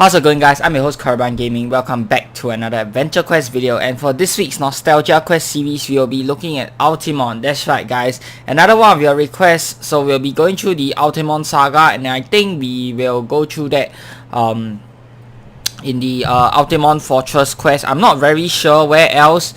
How's it going, guys? I'm your host Caravan Gaming. Welcome back to another Adventure Quest video, and for this week's Nostalgia Quest series we will be looking at Ultimon. That's right, guys, another one of your requests. So we'll be going through the Ultimon Saga, and I think we will go through that in the Ultimon Fortress quest. I'm not very sure where else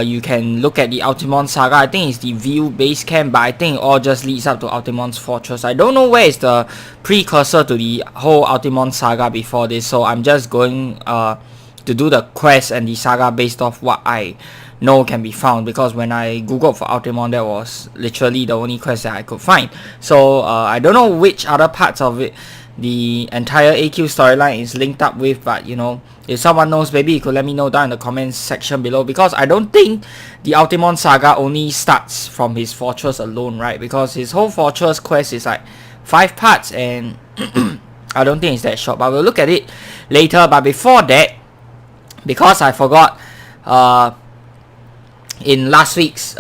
you can look at the Ultimon Saga. I think it's the View base camp, but I think it all just leads up to Ultimon's Fortress. I don't know where is the precursor to the whole Ultimon Saga before this, so I'm just going to do the quest and the saga based off what I know can be found, because when I googled for Ultimon, that was literally the only quest that I could find. So I don't know which other parts of it the entire AQ storyline is linked up with, but you know, if someone knows, maybe you could let me know down in the comments section below, because I don't think the Ultimon Saga only starts from his fortress alone, right? Because his whole fortress quest is like 5 parts, and I don't think it's that short, but we'll look at it later. But before that, because I forgot in last week's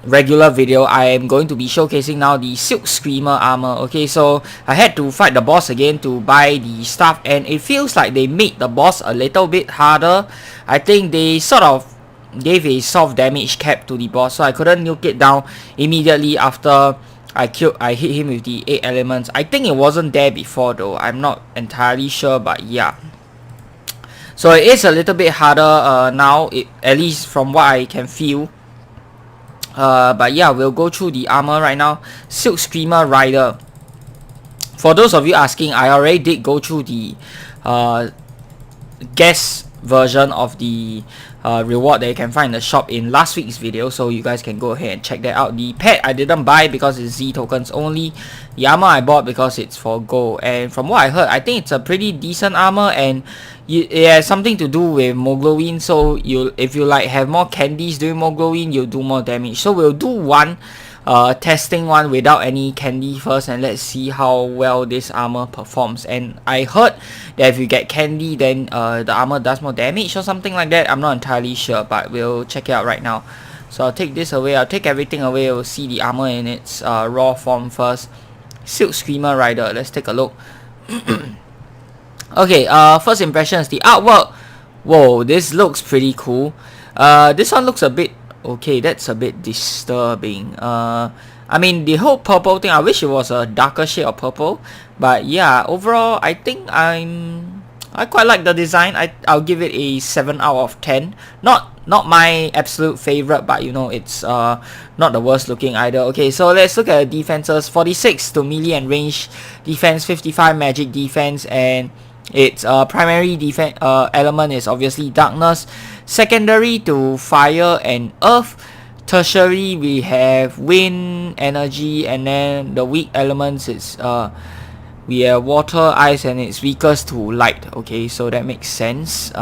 regular video, I am going to be showcasing now the Silk Screamer armor. Okay, so I had to fight the boss again to buy the stuff, and it feels like they made the boss a little bit harder. I think they sort of gave a soft damage cap to the boss, so I couldn't nuke it down immediately after I hit him with the 8 elements. I think it wasn't there before though, I'm not entirely sure, but yeah. So it is a little bit harder now, at least from what I can feel. But yeah, we'll go through the armor right now. Silk Screamer Rider. For those of you asking, I already did go through the guest version of the reward that you can find in the shop in last week's video, so you guys can go ahead and check that out. The pet I didn't buy because it's Z tokens only. The armor I bought because it's for gold, and from what I heard, I think it's a pretty decent armor, and it has something to do with Moglowin. So if you like have more candies doing Moglowin, you'll do more damage. So we'll do one testing one without any candy first, and let's see how well this armor performs. And I heard that if you get candy, then the armor does more damage or something like that. I'm not entirely sure, but we'll check it out right now. So I'll take this away, I'll take everything away. We'll see the armor in its raw form first. Silk Screamer Rider, let's take a look. Okay, first impressions, the artwork. Whoa, this looks pretty cool. This one looks a bit okay, that's a bit disturbing. I mean, the whole purple thing, I wish it was a darker shade of purple, but yeah, overall I think I quite like the design. I'll give it a 7 out of 10. Not my absolute favorite, but you know, it's not the worst looking either. Okay, so let's look at the defenses. 46 to melee and range defense, 55 magic defense, and its primary defense element is obviously darkness. Secondary to fire and earth. Tertiary we have wind, energy, and then the weak elements is we have water, ice, and it's weakest to light. Okay, so that makes sense.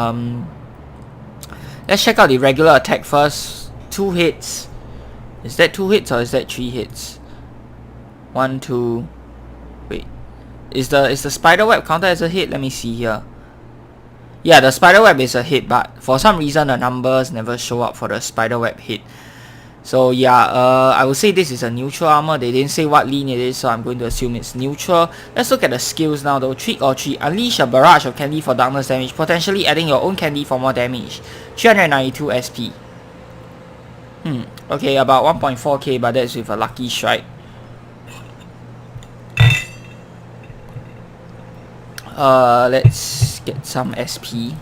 Let's check out the regular attack first. 2 hits. Is that 2 hits or is that 3 hits? 1, 2. Wait. Is the spider web counted as a hit? Let me see here. Yeah, the spider web is a hit, but for some reason the numbers never show up for the spider web hit. So yeah, I would say this is a neutral armor. They didn't say what lean it is, so I'm going to assume it's neutral. Let's look at the skills now though. Trick or Treat. Unleash a barrage of candy for darkness damage, potentially adding your own candy for more damage. 392 SP. Okay, about 1.4k, but that's with a lucky strike. Let's get some SP.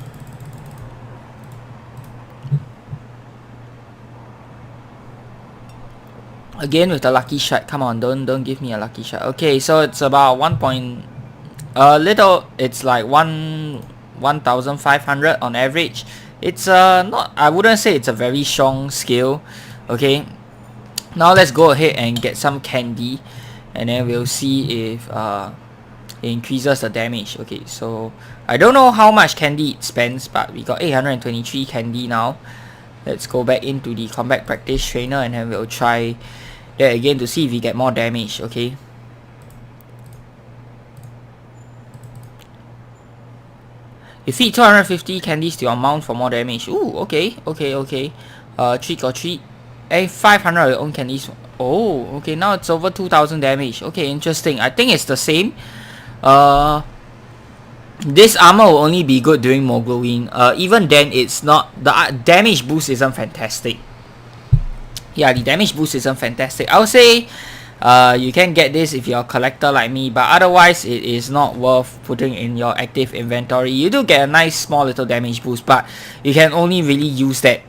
Again with the lucky shot. Come on, don't give me a lucky shot. Okay, so it's about it's like 1,500 on average. It's not, I wouldn't say it's a very strong skill. Okay, now let's go ahead and get some candy, and then we'll see if it increases the damage. Okay, so I don't know how much candy it spends, but we got 823 candy now. Let's go back into the combat practice trainer, and then we'll try that again to see if we get more damage. Okay, you feed 250 candies to your mount for more damage. Ooh, okay. Trick or Treat. 500 of your own candies. Oh, okay, now it's over 2,000 damage. Okay, interesting. I think it's the same. This armor will only be good during Mogloween. Even then, it's not, the damage boost isn't fantastic. Yeah, the damage boost isn't fantastic. I would say you can get this if you're a collector like me, but otherwise it is not worth putting in your active inventory. You do get a nice small little damage boost, but you can only really use that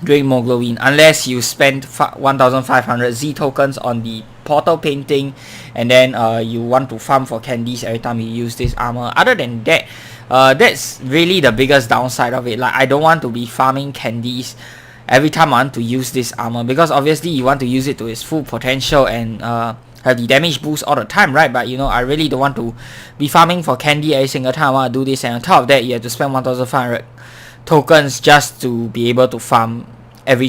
during Mogloween unless you spend 1,500 Z tokens on the portal painting, and then you want to farm for candies every time you use this armor. Other than that, that's really the biggest downside of it. Like, I don't want to be farming candies every time I want to use this armor, because obviously you want to use it to its full potential and have the damage boost all the time, right? But you know, I really don't want to be farming for candy every single time I want to do this, and on top of that, you have to spend 1,500 tokens just to be able to farm at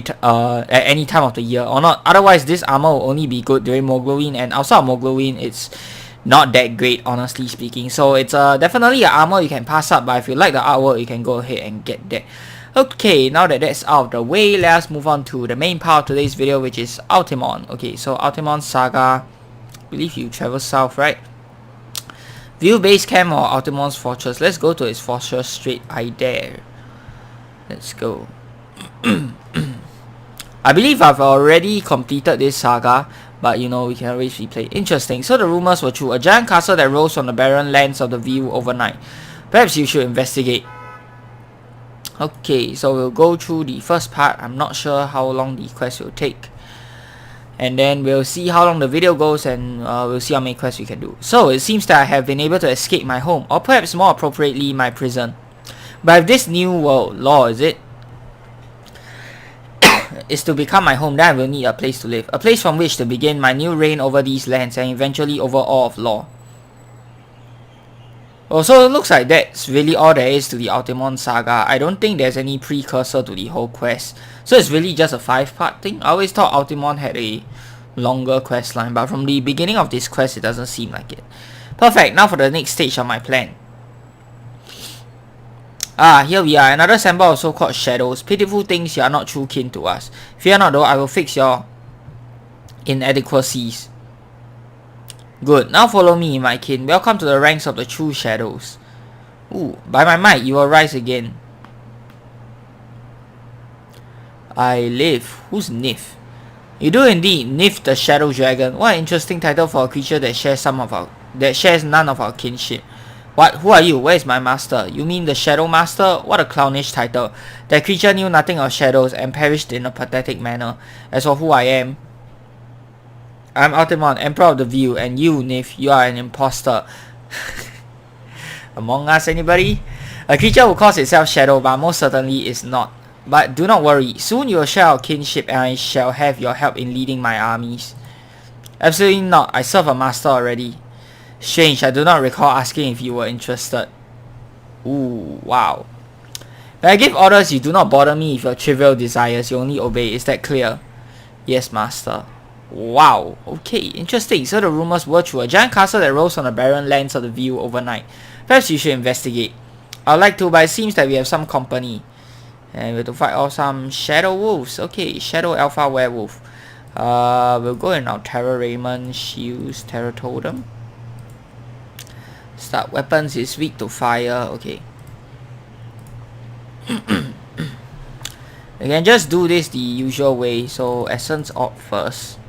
any time of the year or not. Otherwise, this armor will only be good during Mogloween, and outside of Mogloween, it's not that great, honestly speaking. So it's definitely an armor you can pass up, but if you like the artwork, you can go ahead and get that. Okay, now that that's out of the way, let's move on to the main part of today's video, which is Ultimon. Okay, so Ultimon Saga, I believe you travel south, right? View base camp or Ultimon's fortress. Let's go to his fortress straight. I dare. Let's go. I believe I've already completed this saga, but you know, we can always replay. Interesting. So the rumors were true. A giant castle that rose on the barren lands of the view overnight. Perhaps you should investigate. Okay, so we'll go through the first part. I'm not sure how long the quest will take, and then we'll see how long the video goes, and we'll see how many quests we can do. So it seems that I have been able to escape my home, or perhaps more appropriately, my prison. But if this new world law, is it, is to become my home, then I will need a place to live, a place from which to begin my new reign over these lands, and eventually over all of law. Oh, so it looks like that's really all there is to the Ultimon Saga. I don't think there's any precursor to the whole quest. So it's really just a 5-part thing. I always thought Ultimon had a longer quest line, but from the beginning of this quest, it doesn't seem like it. Perfect, now for the next stage of my plan. Ah, here we are, another sample of so-called shadows. Pitiful things, you are not true kin to us. Fear not though, I will fix your inadequacies. Good, now follow me, my kin. Welcome to the ranks of the true shadows. Ooh, by my might, you will rise again. I live. Who's Nif? You do indeed, Nif the Shadow Dragon. What an interesting title for a creature that shares none of our kinship. What? Who are you? Where is my master? You mean the Shadow Master? What a clownish title. That creature knew nothing of shadows and perished in a pathetic manner. As for who I am, I'm Ultimon, Emperor of the View, and you, Nif, you are an imposter. Among Us, anybody? A creature who calls itself Shadow, but most certainly is not. But do not worry, soon you will share our kinship and I shall have your help in leading my armies. Absolutely not, I serve a master already. Strange, I do not recall asking if you were interested. Ooh, wow. When I give orders, you do not bother me with your trivial desires, you only obey, is that clear? Yes, master. Wow, okay, interesting. So the rumors were true. A giant castle that rose on the barren lands of the view overnight. Perhaps you should investigate. I'd like to, but it seems that we have some company. And we have to fight off some shadow wolves. Okay, shadow alpha werewolf. We'll go in our terror raiment, shields, terror totem. Start weapons is weak to fire. Okay. We can just do this the usual way. So essence orb first.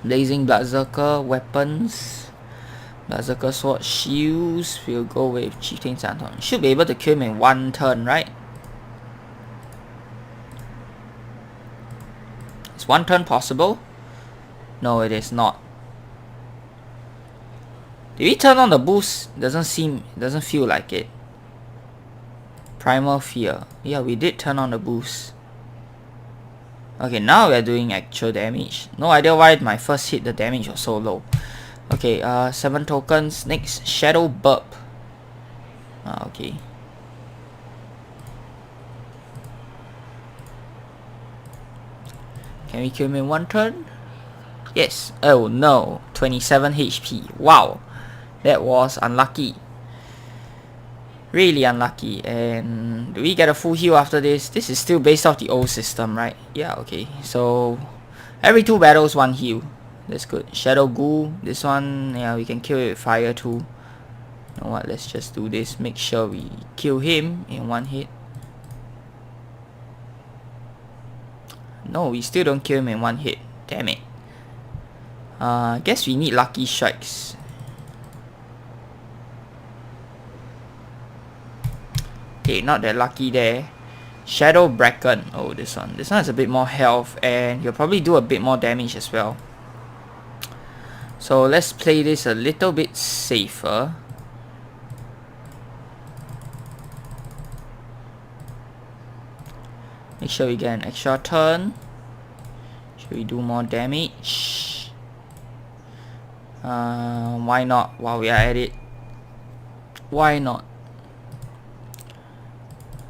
Blazing Berserker weapons. Berserker sword, shields. We'll go with Chieftain Santon. Should be able to kill him in one turn, right? Is one turn possible? No, it is not. Did we turn on the boost? Doesn't feel like it. Primal Fear. Yeah, we did turn on the boost. Okay, now we're doing actual damage. No idea why my first hit the damage was so low. Okay, 7 tokens. Next, Shadow Burp. Okay. Can we kill him in one turn? Yes. Oh no, 27 HP. Wow, that was unlucky. Really unlucky. And do we get a full heal after this? This is still based off the old system, right? Yeah, okay. So every 2 battles, 1 heal. That's good. Shadow Ghoul. This one, yeah, we can kill it with fire too. know what, let's just do this. Make sure we kill him in one hit. No, we still don't kill him in one hit. Damn it. I guess we need lucky strikes. Okay, not that lucky there. Shadow Bracken. Oh, this one. This one has a bit more health and he'll probably do a bit more damage as well. So let's play this a little bit safer. Make sure we get an extra turn. Should we do more damage? Why not while we are at it? Why not?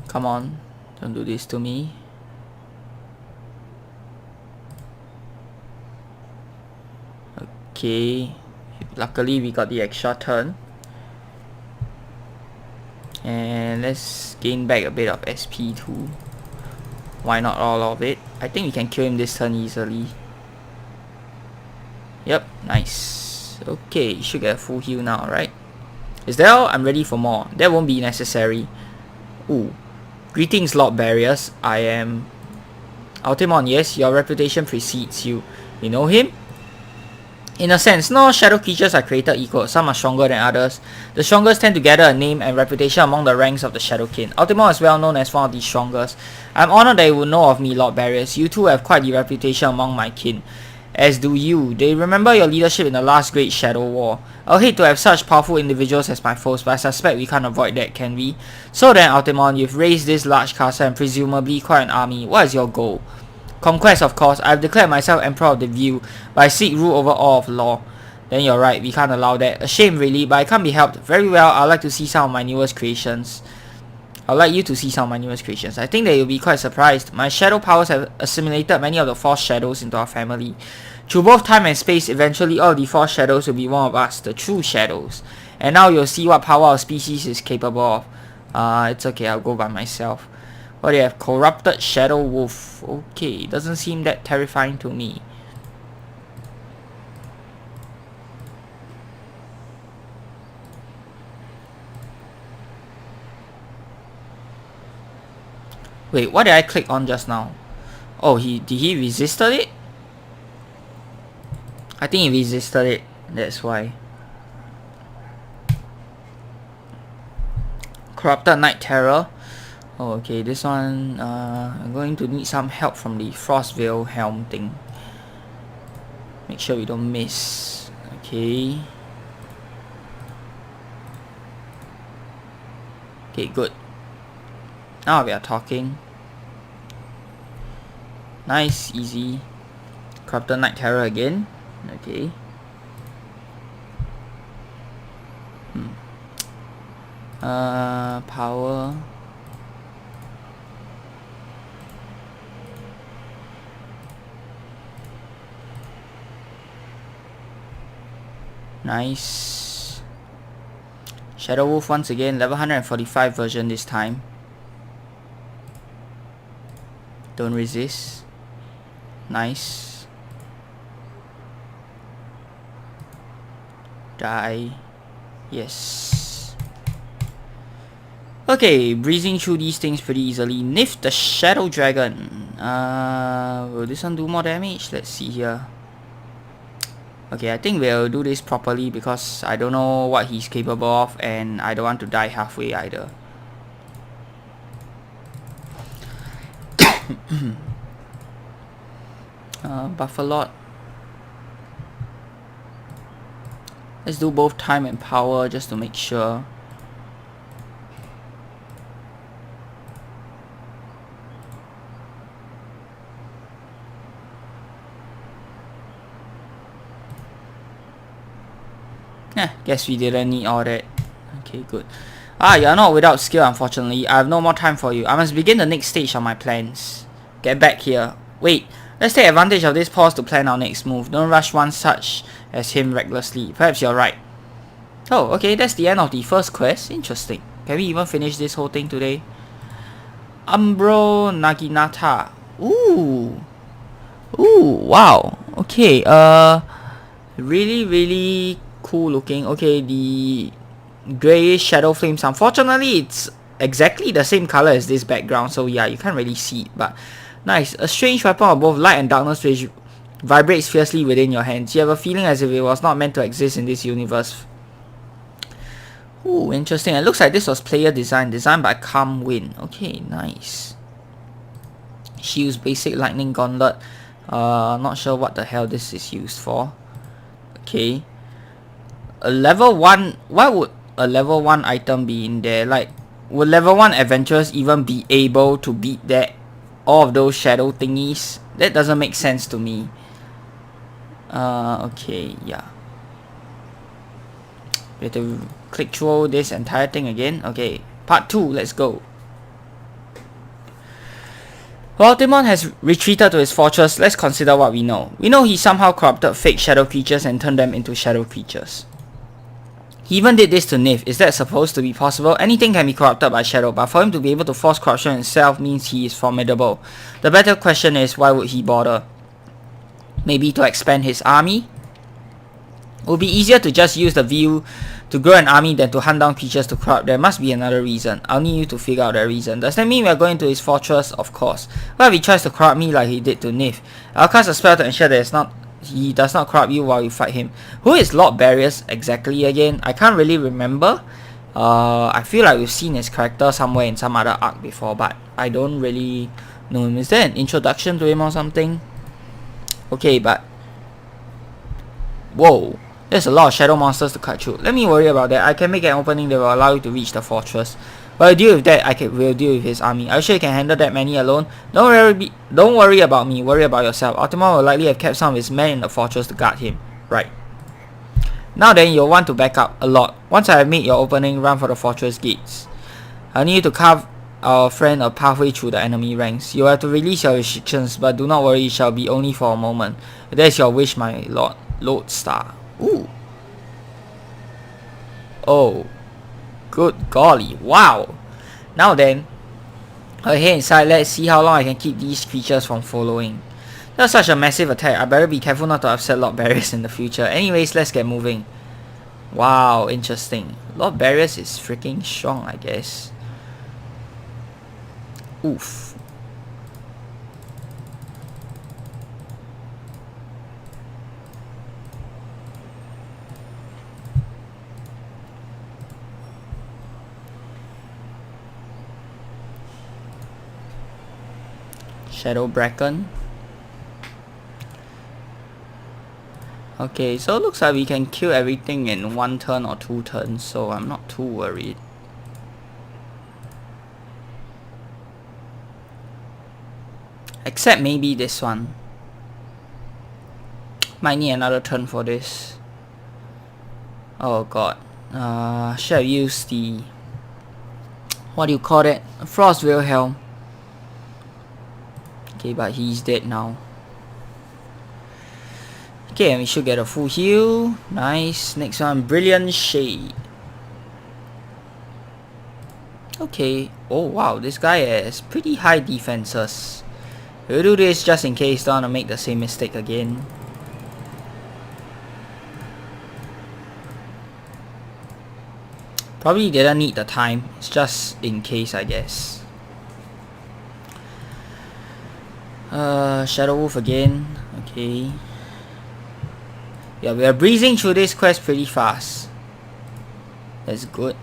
Come on, don't do this to me. Okay, luckily we got the extra turn. And let's gain back a bit of SP too. Why not all of it? I think we can kill him this turn easily. Yep, nice. Okay, you should get a full heal now, right? Is that all? I'm ready for more. That won't be necessary. Ooh. Greetings, Lord Barriers. I am Ultimon. Yes, your reputation precedes you. You know him? In a sense, no shadow creatures are created equal. Some are stronger than others. The strongest tend to gather a name and reputation among the ranks of the Shadowkin. Ultimon is well known as one of the strongest. I'm honored that you would know of me, Lord Barriers. You too have quite the reputation among my kin. As do you. They remember your leadership in the last great Shadow War. I'll hate to have such powerful individuals as my foes, but I suspect we can't avoid that, can we? So then, Ultimon, you've raised this large castle and presumably quite an army. What is your goal? Conquest, of course. I've declared myself Emperor of the View, but I seek rule over all of law. Then you're right, we can't allow that. A shame really, but I can't be helped. Very well, I'd like to see some of my newest creations. I'd like you to see some of my newest creations. I think that you'll be quite surprised. My shadow powers have assimilated many of the Force Shadows into our family. Through both time and space, eventually all the Force Shadows will be one of us, the true Shadows. And now you'll see what power our species is capable of. It's okay, I'll go by myself. What do you have? Corrupted Shadow Wolf. Okay, doesn't seem that terrifying to me. Wait, what did I click on just now? Oh, did he resisted it? I think he resisted it. That's why. Corrupted Night Terror. Oh, okay, this one, I'm going to need some help from the Frostveil Helm thing. Make sure we don't miss. Okay. Okay, good. Now we are talking. Nice, easy. Corrupted Night Terror again. Okay. Power. Nice. Shadow Wolf once again, level 145 version this time. Don't resist. Nice. Die. Yes. Okay, breezing through these things pretty easily. Nif the Shadow Dragon. Will this one do more damage? Let's see here. Okay, I think we'll do this properly because I don't know what he's capable of and I don't want to die halfway either. Buff a lot. Let's do both time and power just to make sure. Guess we didn't need all that. Okay, good. You're not without skill, unfortunately. I have no more time for you. I must begin the next stage of my plans. Get back here. Wait, let's take advantage of this pause to plan our next move. Don't rush one such as him recklessly. Perhaps you're right. Oh, okay, that's the end of the first quest. Interesting. Can we even finish this whole thing today? Umbro Naginata. Ooh. Ooh, wow. Okay, really, really cool looking. Okay, the grayish shadow flames. Unfortunately, it's exactly the same color as this background, so yeah, you can't really see it, but nice. A strange weapon of both light and darkness which vibrates fiercely within your hands. You have a feeling as if it was not meant to exist in this universe. Ooh, interesting. It looks like this was player design, designed by Calm Wind. Okay, nice. She used basic lightning gauntlet. Not sure what the hell this is used for. Okay. A level 1, why would a level 1 item be in there? Like, would level 1 adventurers even be able to beat that? All of those shadow thingies? That doesn't make sense to me. Okay, yeah. We have to click through this entire thing again. Okay, part 2, let's go. While Ultimon has retreated to his fortress, let's consider what we know. We know he somehow corrupted fake shadow creatures and turned them into shadow creatures. He even did this to Nif. Is that supposed to be possible? Anything can be corrupted by shadow, but for him to be able to force corruption himself means he is formidable. The better question is, why would he bother? Maybe to expand his army? It would be easier to just use the view to grow an army than to hunt down creatures to corrupt. There must be another reason. I'll need you to figure out that reason. Does that mean we are going to his fortress? Of course. What if he tries to corrupt me like he did to Nif? I'll cast a spell to ensure that he does not corrupt you while you fight him. Who is Lord Barriers exactly again? I can't really remember. I feel like we've seen his character somewhere in some other arc before, but I don't really know him. Is there an introduction to him or something? Okay, but whoa, there's a lot of shadow monsters to cut through. Let me worry about that. I can make an opening that will allow you to reach the fortress. But I'll deal with that. We'll deal with his army. Are you sure you can handle that many alone? Don't worry about me. Worry about yourself. Ultimon will likely have kept some of his men in the fortress to guard him. Right. Now then, you'll want to back up a lot. Once I have made your opening, run for the fortress gates. I need you to carve our friend a pathway through the enemy ranks. You have to release your restrictions, but do not worry, it shall be only for a moment. That is your wish, my lord. Lodestar. Ooh. Oh. Good golly. Wow. Now then, I'll head inside. Let's see how long I can keep these creatures from following. That was such a massive attack. I better be careful not to upset Lord Barriers in the future. Anyways, let's get moving. Wow, interesting. Lord Barriers is freaking strong, I guess. Oof. Shadow Bracken. Okay, so it looks like we can kill everything in 1 turn or 2 turns, so I'm not too worried. Except maybe this one. Might need another turn for this. Oh god. Should have used the... what do you call it? Frost Wilhelm. Okay, but he's dead now. Okay, and we should get a full heal. Nice. Next one, Brilliant Shade. Okay. Oh wow, this guy has pretty high defenses. We'll do this just in case don't want to make the same mistake again. Probably didn't need the time. It's just in case, I guess. Shadow Wolf again. Okay. Yeah, we are breezing through this quest pretty fast. That's good.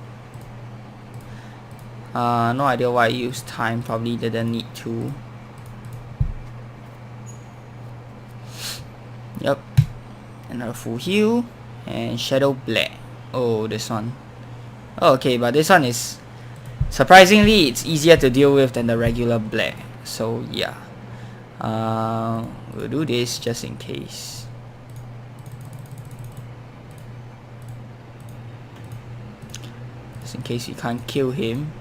No idea why I used time. Probably didn't need to. Yep. Another full heal. And Shadow Black. Oh, this one. Oh, okay, but this one is... surprisingly, it's easier to deal with than the regular Black. So, yeah. We'll do this just in case. Just in case we can't kill him.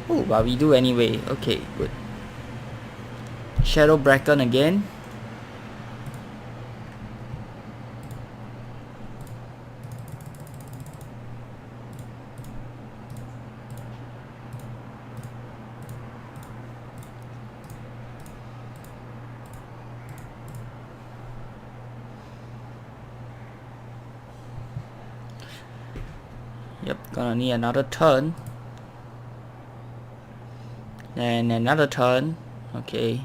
Oh, but we do anyway. Okay, good. Shadow Bracken again. Yep, gonna need another turn. And another turn. Okay.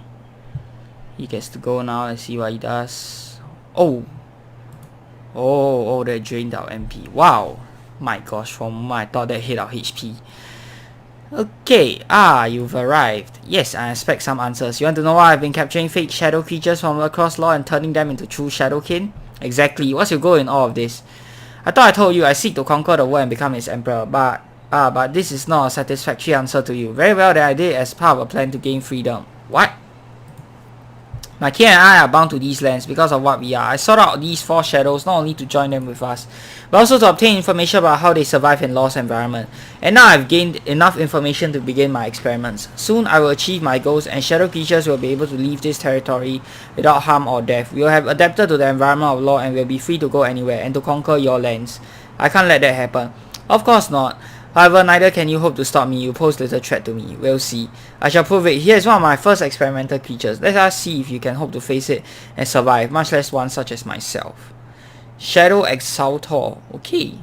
He gets to go now. Let's see what he does. Oh! Oh, that drained our MP. Wow! My gosh, for a moment I thought that hit our HP. Okay, you've arrived. Yes, I expect some answers. You want to know why I've been capturing fake shadow creatures from across law and turning them into true shadowkin? Exactly. What's your goal in all of this? I thought I told you I seek to conquer the world and become its emperor, but this is not a satisfactory answer to you. Very well, that I did as part of a plan to gain freedom. What? My king and I are bound to these lands because of what we are. I sought out these 4 shadows not only to join them with us, but also to obtain information about how they survive in lost environment. And now I've gained enough information to begin my experiments. Soon I will achieve my goals and shadow creatures will be able to leave this territory without harm or death. We will have adapted to the environment of law and will be free to go anywhere and to conquer your lands. I can't let that happen. Of course not. However, neither can you hope to stop me. You pose little threat to me. We'll see. I shall prove it. Here is one of my first experimental creatures. Let us see if you can hope to face it and survive, much less one such as myself. Shadow Exaltor. Okay.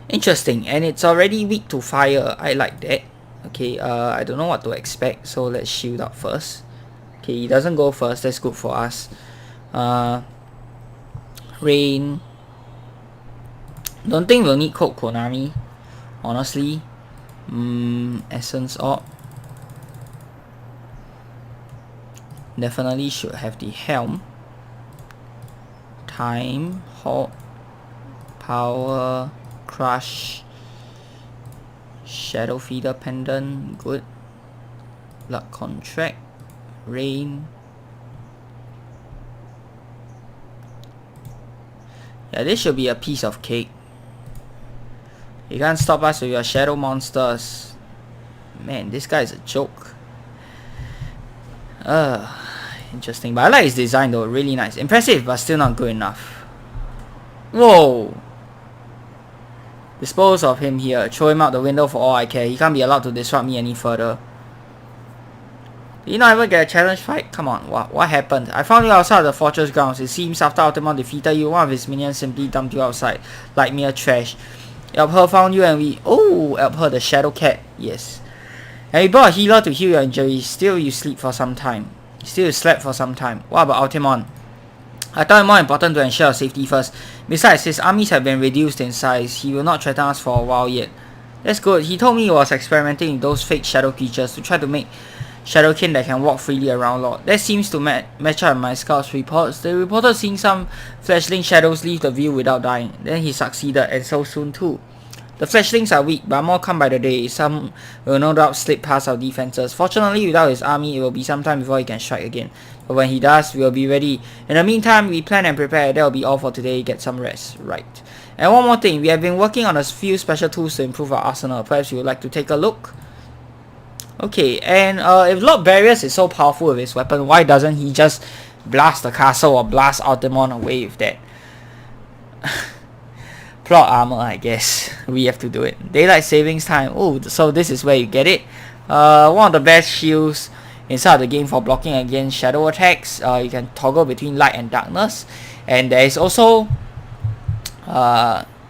Interesting. And it's already weak to fire. I like that. Okay, I don't know what to expect, so let's shield up first. Okay, he doesn't go first. That's good for us. Rain. Don't think we'll need Code Konami, honestly. Essence Orb. Definitely should have the Helm. Time, Halt, Power, Crush, Shadow Feeder Pendant, good. Luck Contract, Rain. Yeah, this should be a piece of cake. You can't stop us with your shadow monsters. Man, this guy is a joke. Interesting. But I like his design though, really nice. Impressive, but still not good enough. Whoa! Dispose of him here. Throw him out the window for all I care. He can't be allowed to disrupt me any further. Did you not ever get a challenge fight? Come on, what happened? I found you outside the fortress grounds. It seems after Ultimon defeated you, one of his minions simply dumped you outside like mere trash. Elpher found you and we... Oh, Elpher the Shadow Cat. Yes. And we brought a healer to heal your injuries. Still you sleep for some time. Still you slept for some time. What about Ultimon? I thought it more important to ensure safety first. Besides, his armies have been reduced in size. He will not threaten us for a while yet. That's good. He told me he was experimenting with those fake shadow creatures to try to make shadowkin that can walk freely around Lord. That seems to match up with my scouts' reports. They reported seeing some fleshling shadows leave the view without dying. Then he succeeded, and so soon too. The flashlings are weak, but more come by the day. Some will no doubt slip past our defenses. Fortunately, without his army, it will be some time before he can strike again. But when he does, we will be ready. In the meantime, we plan and prepare. That will be all for today. Get some rest. Right. And one more thing, we have been working on a few special tools to improve our arsenal. Perhaps you would like to take a look? Okay, and if Lord Barriers is so powerful with his weapon, why doesn't he just blast the castle or blast Ultimon away with that? Plot armor, I guess. We have to do it. Daylight savings time. Oh, so this is where you get it. One of the best shields inside the game for blocking against shadow attacks. You can toggle between light and darkness. And there is also...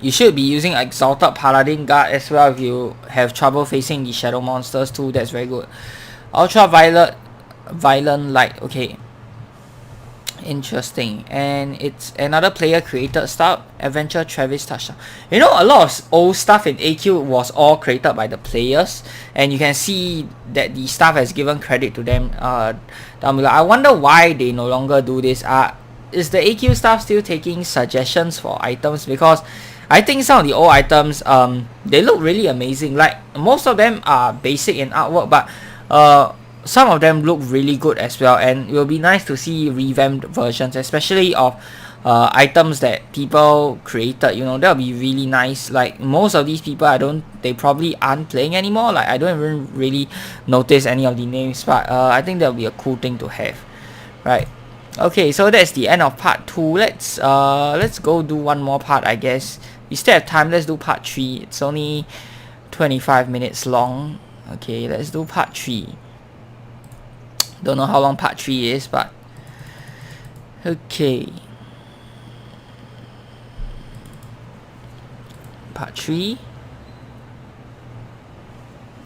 you should be using Exalted Paladin Guard as well if you have trouble facing the shadow monsters too. That's very good. Ultraviolet Violent Light. Okay. Interesting. And it's another player created stuff. Adventure Travis Touchdown. You know, a lot of old stuff in AQ was all created by the players. And you can see that the staff has given credit to them down below. I wonder why they no longer do this. Is the AQ staff still taking suggestions for items? Because I think some of the old items, they look really amazing. Like, most of them are basic in artwork, but some of them look really good as well. And it will be nice to see revamped versions, especially of items that people created. You know, that will be really nice. Like, most of these people, they probably aren't playing anymore. Like, I don't even really notice any of the names, but I think that will be a cool thing to have. Right. Okay, so that's the end of part 2. Let's go do one more part, I guess. We still have time. Let's do part 3. It's only 25 minutes long. Okay, let's do part 3. Don't know how long part 3 is, but okay. Part 3.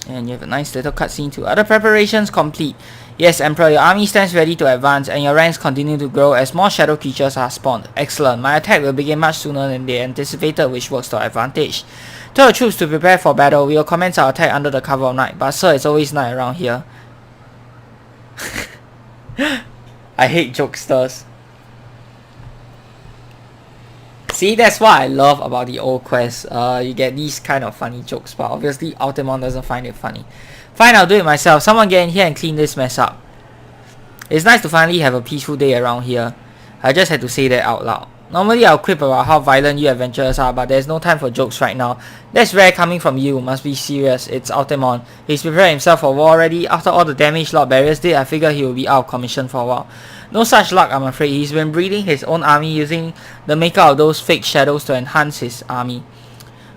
And you have a nice little cutscene too. Other preparations complete. Yes, Emperor, your army stands ready to advance and your ranks continue to grow as more shadow creatures are spawned. Excellent. My attack will begin much sooner than they anticipated, which works to our advantage. Tell the troops to prepare for battle. We will commence our attack under the cover of night. But sir, it's always night around here. I hate jokesters. See, that's what I love about the old quests. You get these kind of funny jokes, but obviously Ultimon doesn't find it funny. Fine, I'll do it myself. Someone get in here and clean this mess up. It's nice to finally have a peaceful day around here. I just had to say that out loud. Normally I'll quip about how violent you adventurers are, but there's no time for jokes right now. That's rare coming from you. Must be serious. It's Ultimon. He's prepared himself for war already. After all the damage Lord Barriers did, I figure he will be out of commission for a while. No such luck, I'm afraid. He's been breeding his own army using the maker of those fake shadows to enhance his army,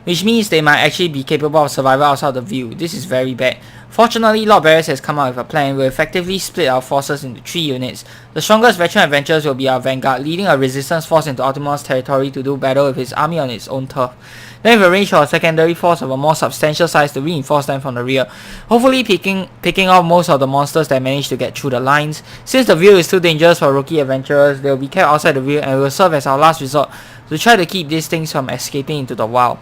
which means they might actually be capable of survival outside the view. This is very bad. Fortunately, Lord Barriers has come up with a plan. We'll effectively split our forces into 3 units. The strongest veteran adventurers will be our vanguard, leading a resistance force into Ultimon's territory to do battle with his army on its own turf. Then we'll arrange for a secondary force of a more substantial size to reinforce them from the rear, hopefully picking off most of the monsters that manage to get through the lines. Since the view is too dangerous for rookie adventurers, they will be kept outside the view and will serve as our last resort to try to keep these things from escaping into the wild.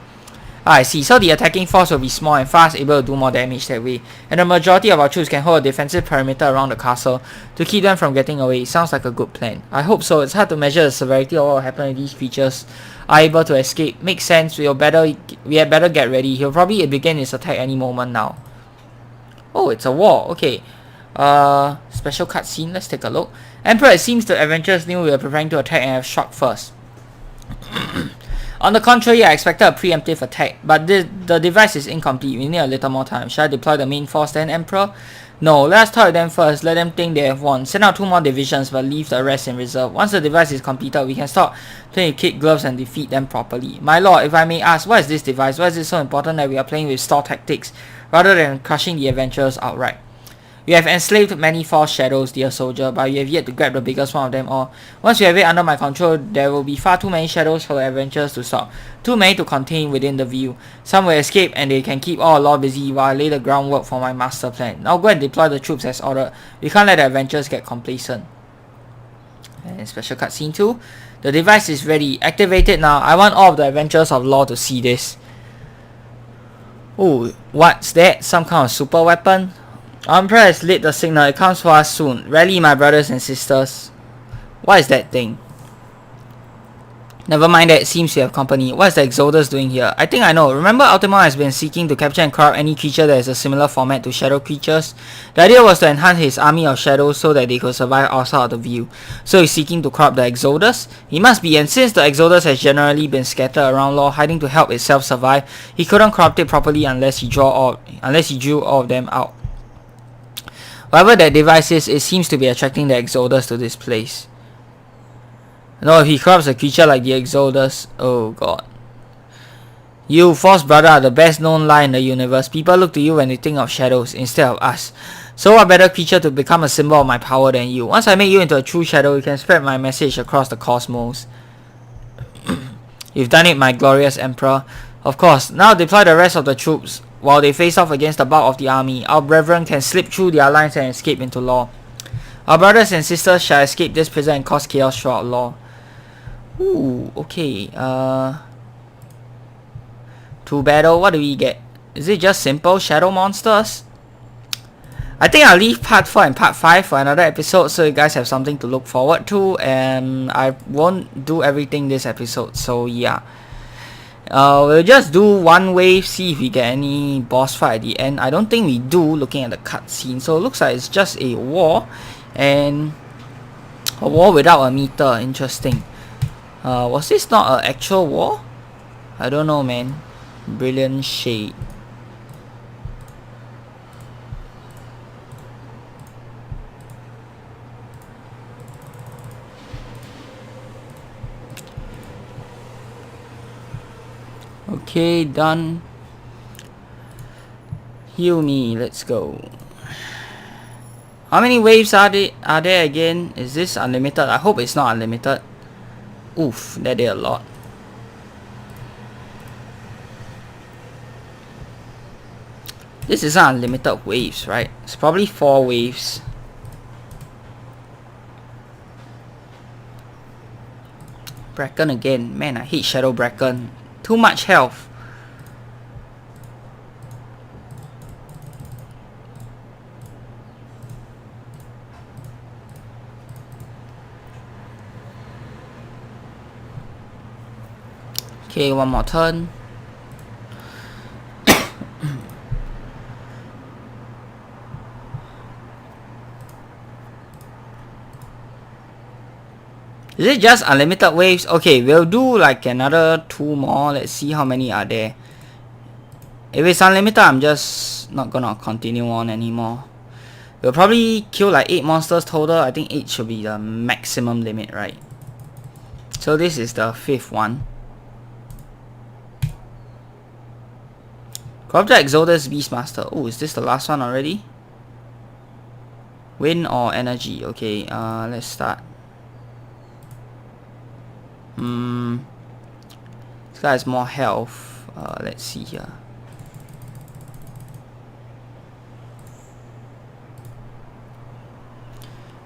I see, so the attacking force will be small and fast, able to do more damage that way, and the majority of our troops can hold a defensive perimeter around the castle to keep them from getting away. Sounds like a good plan. I hope so. It's hard to measure the severity of what will happen if these creatures are able to escape. Makes sense. We had better get ready. He'll probably begin his attack any moment now. Oh, it's a war. Okay. Special cutscene. Let's take a look. Emperor, it seems the adventurers knew we were preparing to attack and have struck first. On the contrary, I expected a preemptive attack, but the device is incomplete. We need a little more time. Should I deploy the main force then, Emperor? No, let us talk to them first. Let them think they have won. Send out 2 more divisions, but leave the rest in reserve. Once the device is completed, we can start playing kid gloves and defeat them properly. My lord, if I may ask, what is this device? Why is it so important that we are playing with stall tactics rather than crushing the adventurers outright? You have enslaved many false shadows, dear soldier, but you have yet to grab the biggest one of them all. Once you have it under my control, there will be far too many shadows for the adventurers to stop. Too many to contain within the view. Some will escape and they can keep all along busy while I lay the groundwork for my master plan. Now go and deploy the troops as ordered. We can't let the adventurers get complacent. And special cutscene 2. The device is ready. Activate it now. I want all of the adventurers of law to see this. Oh, what's that? Some kind of super weapon? Emperor has lit the signal. It comes for us soon. Rally, my brothers and sisters. What is that thing? Never mind that. It seems you have company. What is the Exodus doing here? I think I know. Remember, Ultimon has been seeking to capture and corrupt any creature that has a similar format to shadow creatures. The idea was to enhance his army of shadows so that they could survive outside of the view. So he's seeking to corrupt the Exodus? He must be, and since the Exodus has generally been scattered around law, hiding to help itself survive, he couldn't corrupt it properly unless he drew all of them out. Whatever that device is, it seems to be attracting the Exodus to this place. No, if he corrupts a creature like the Exodus, oh god. You, false brother, are the best known lie in the universe. People look to you when they think of shadows instead of us. So what better creature to become a symbol of my power than you? Once I make you into a true shadow, you can spread my message across the cosmos. You've done it, my glorious Emperor. Of course, now deploy the rest of the troops. While they face off against the bulk of the army, our brethren can slip through their lines and escape into law. Our brothers and sisters shall escape this prison and cause chaos throughout law. Ooh, okay. To battle, what do we get? Is it just simple shadow monsters? I think I'll leave part 4 and part 5 for another episode so you guys have something to look forward to, and I won't do everything this episode, so yeah. We'll just do one wave, see if we get any boss fight at the end. I don't think we do, looking at the cutscene. So it looks like it's just a war, and a war without a meter. Interesting. Was this not an actual war? I don't know, man. Brilliant shade. Okay, done. Heal me, let's go. How many waves are there again? Is this unlimited? I hope it's not unlimited. Oof, that did a lot. This is unlimited waves, right? It's probably 4 waves. Bracken again. Man, I hate Shadow Bracken. Too much health. Okay, one more turn. Is it just unlimited waves? Okay, we'll do like another 2 more. Let's see how many are there. If it's unlimited, I'm just not gonna continue on anymore. We'll probably kill like 8 monsters total. I think 8 should be the maximum limit, right? So this is the 5th one. Corrupted Exodus Beastmaster. Oh, is this the last one already? Wind or energy? Okay, let's start. This guy has more health. Let's see here.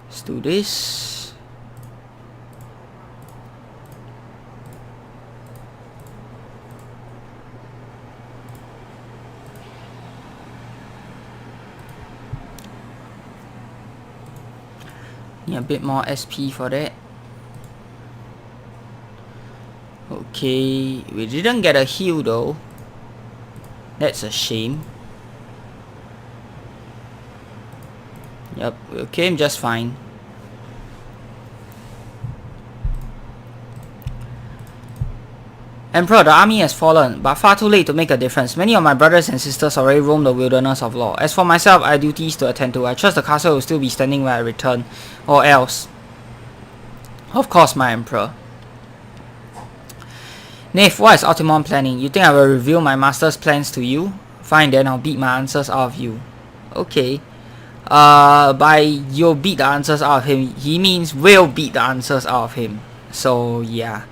Let's do this. Need a bit more SP for that. Okay, we didn't get a heal though. That's a shame. Yep, we came just fine. Emperor, the army has fallen, but far too late to make a difference. Many of my brothers and sisters already roam the wilderness of law. As for myself, I have duties to attend to. I trust the castle will still be standing when I return, or else. Of course, my Emperor. Knave, what is Ultimon planning? You think I will reveal my master's plans to you? Fine then, I'll beat my answers out of you. Okay. By you'll beat the answers out of him, he means we'll beat the answers out of him. So, yeah.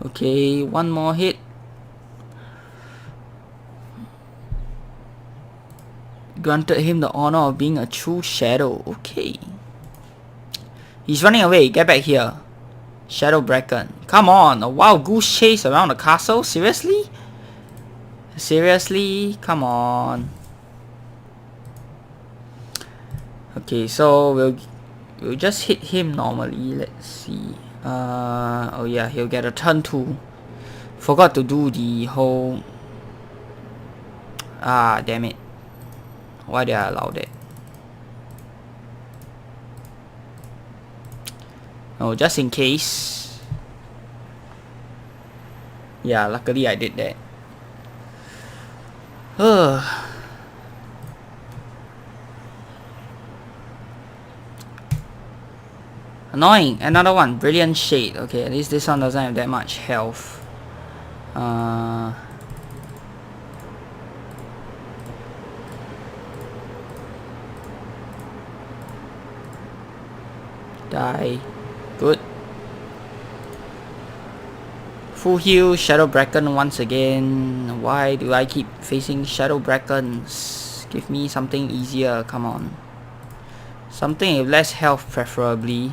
Okay, one more hit. Granted him the honor of being a true shadow. Okay. He's running away. Get back here. Shadow Bracken. Come on. A wild goose chase around the castle? Seriously? Seriously? Come on. Okay, so we'll just hit him normally. Let's see. Oh yeah, he'll get a turn 2. Forgot to do the whole... Ah, damn it. Why did I allow that? Oh, just in case. Yeah, luckily I did that. Annoying. Another one. Brilliant Shade. Okay, at least this one doesn't have that much health. Die. Good. Full heal. Shadow Bracken once again. Why do I keep facing Shadow Brackens? Give me something easier. Come on. Something with less health preferably.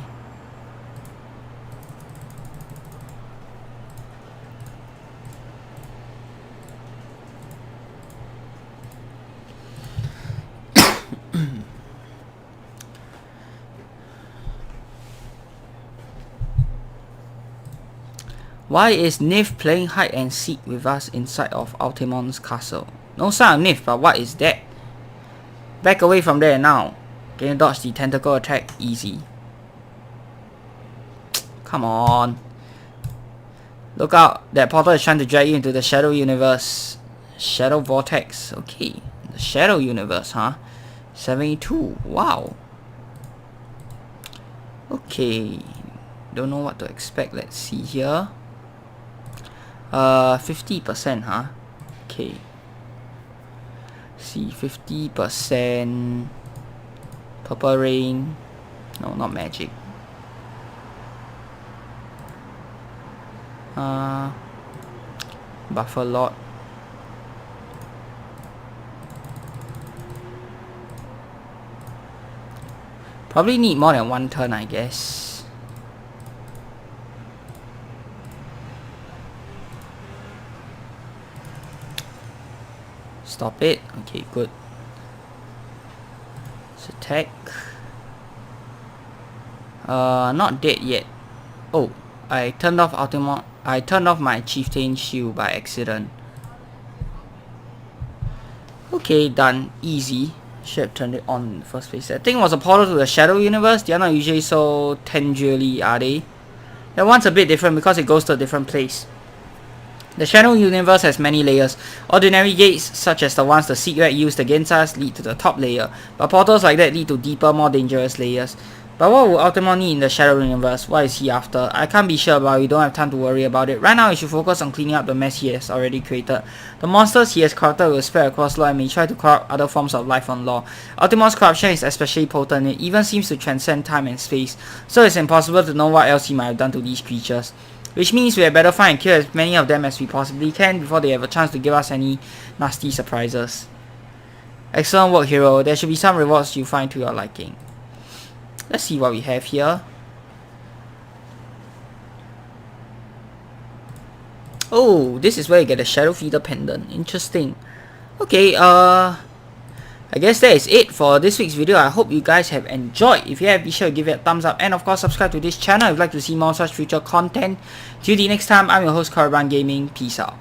Why is Nif playing hide and seek with us inside of Ultimon's castle? No sign of Nif, but what is that? Back away from there now. Can you dodge the tentacle attack? Easy. Come on. Look out. That portal is trying to drag you into the shadow universe. Shadow vortex. Okay. The shadow universe, huh? 72. Wow. Okay. Don't know what to expect. Let's see here. 50%, huh? Okay. See, 50%. Purple Rain. No, not magic. Buffer lot. Probably need more than one turn, I guess. Stop it. Okay, good. Let's attack. Not dead yet. Oh, I turned off Ultimon. I turned off my Chieftain shield by accident. Okay, done. Easy. Should have turned it on in the first place. I think it was a portal to the Shadow Universe. They are not usually so tangentially, are they? That one's a bit different because it goes to a different place. The Shadow Universe has many layers. Ordinary gates, such as the ones the Seed Rat used against us, lead to the top layer. But portals like that lead to deeper, more dangerous layers. But what would Ultimon need in the Shadow Universe? What is he after? I can't be sure, but we don't have time to worry about it. Right now, we should focus on cleaning up the mess he has already created. The monsters he has corrupted will spread across lore and may try to corrupt other forms of life on lore. Ultimon's corruption is especially potent. It even seems to transcend time and space, so it's impossible to know what else he might have done to these creatures. Which means we had better find and kill as many of them as we possibly can before they have a chance to give us any nasty surprises. Excellent work, hero. There should be some rewards you find to your liking. Let's see what we have here. Oh, this is where you get the Shadow Feeder Pendant. Interesting. Okay, I guess that is it for this week's video. I hope you guys have enjoyed. If you have, be sure to give it a thumbs up and of course subscribe to this channel if you'd like to see more such future content. Till the next time, I'm your host Caravan Gaming. Peace out.